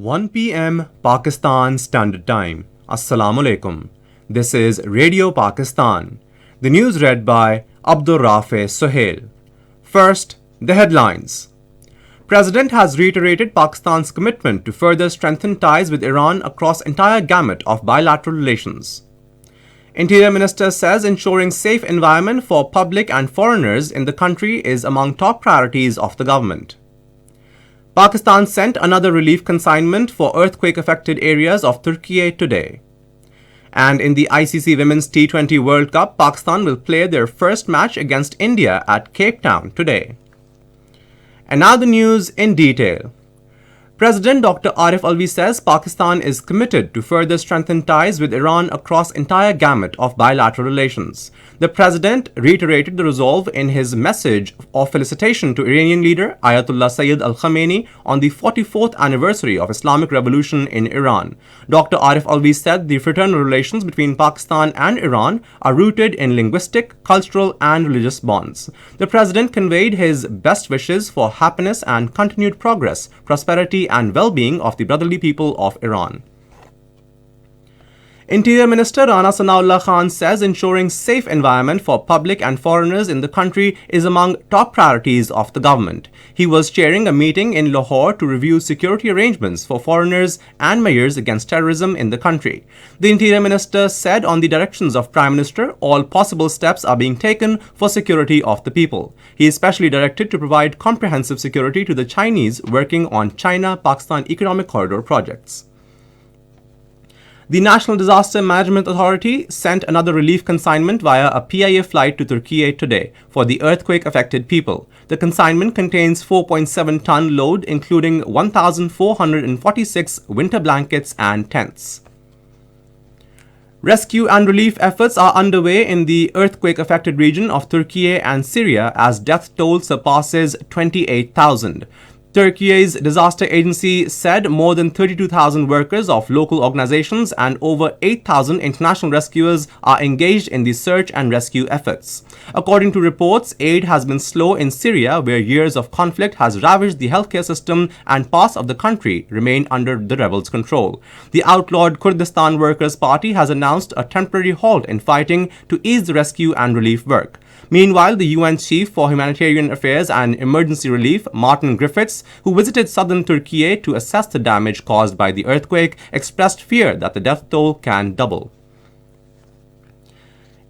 1 p.m. Pakistan Standard Time. Assalamu alaikum. This is Radio Pakistan. The news read by Abdur Rafe Sohail. First, the headlines. President has reiterated Pakistan's commitment to further strengthen ties with Iran across entire gamut of bilateral relations. Interior Minister says ensuring safe environment for public and foreigners in the country is among top priorities of the government. Pakistan sent another relief consignment for earthquake-affected areas of Turkey today. And in the ICC Women's T20 World Cup, Pakistan will play their first match against India at Cape Town today. And now the news in detail. President Dr. Arif Alvi says Pakistan is committed to further strengthen ties with Iran across entire gamut of bilateral relations. The president reiterated the resolve in his message of felicitation to Iranian leader Ayatollah Sayyid al-Khamenei on the 44th anniversary of Islamic Revolution in Iran. Dr. Arif Alvi said the fraternal relations between Pakistan and Iran are rooted in linguistic, cultural and religious bonds. The president conveyed his best wishes for happiness and continued progress, prosperity and well-being of the brotherly people of Iran. Interior Minister Rana Sanaullah Khan says ensuring safe environment for public and foreigners in the country is among top priorities of the government. He was chairing a meeting in Lahore to review security arrangements for foreigners and mayors against terrorism in the country. The Interior Minister said on the directions of Prime Minister, all possible steps are being taken for security of the people. He is specially directed to provide comprehensive security to the Chinese working on China-Pakistan Economic Corridor projects. The National Disaster Management Authority sent another relief consignment via a PIA flight to Turkey today for the earthquake-affected people. The consignment contains 4.7-ton load, including 1,446 winter blankets and tents. Rescue and relief efforts are underway in the earthquake-affected region of Turkey and Syria as death toll surpasses 28,000. Turkey's disaster agency said more than 32,000 workers of local organizations and over 8,000 international rescuers are engaged in the search and rescue efforts. According to reports, aid has been slow in Syria, where years of conflict has ravaged the healthcare system and parts of the country remain under the rebels' control. The outlawed Kurdistan Workers' Party has announced a temporary halt in fighting to ease the rescue and relief work. Meanwhile, the UN Chief for Humanitarian Affairs and Emergency Relief, Martin Griffiths, who visited southern Turkey to assess the damage caused by the earthquake, expressed fear that the death toll can double.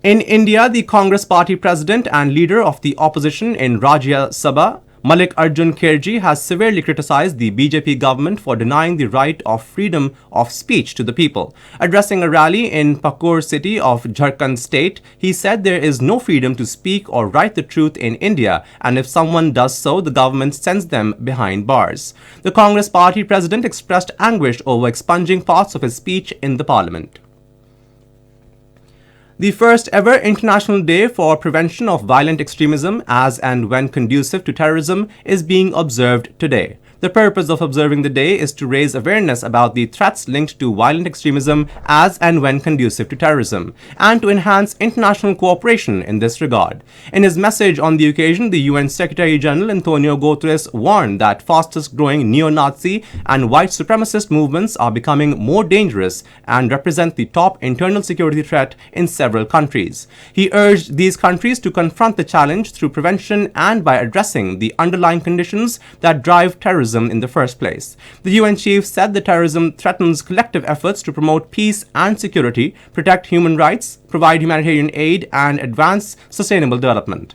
In India, the Congress Party president and leader of the opposition in Rajya Sabha, Malik Arjun Kharge, has severely criticized the BJP government for denying the right of freedom of speech to the people. Addressing a rally in Pakur city of Jharkhand state, he said there is no freedom to speak or write the truth in India, and if someone does so, the government sends them behind bars. The Congress Party president expressed anguish over expunging parts of his speech in the parliament. The first ever International Day for Prevention of Violent Extremism as and when conducive to terrorism is being observed today. The purpose of observing the day is to raise awareness about the threats linked to violent extremism as and when conducive to terrorism, and to enhance international cooperation in this regard. In his message on the occasion, the UN Secretary General Antonio Guterres warned that fastest-growing neo-Nazi and white supremacist movements are becoming more dangerous and represent the top internal security threat in several countries. He urged these countries to confront the challenge through prevention and by addressing the underlying conditions that drive terrorism in the first place. The UN chief said that terrorism threatens collective efforts to promote peace and security, protect human rights, provide humanitarian aid, and advance sustainable development.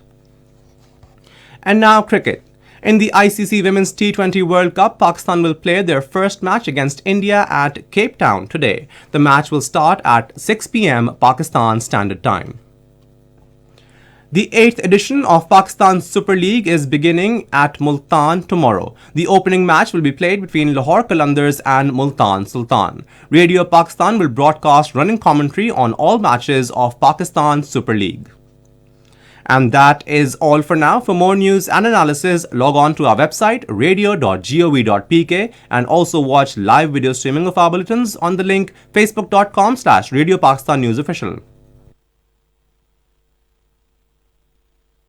And now cricket. In the ICC Women's T20 World Cup, Pakistan will play their first match against India at Cape Town today. The match will start at 6 p.m. Pakistan Standard Time. The 8th edition of Pakistan's Super League is beginning at Multan tomorrow. The opening match will be played between Lahore Qalandars and Multan Sultan. Radio Pakistan will broadcast running commentary on all matches of Pakistan Super League. And that is all for now. For more news and analysis, log on to our website radio.gov.pk and also watch live video streaming of our bulletins on the link facebook.com/Radio Pakistan News Official.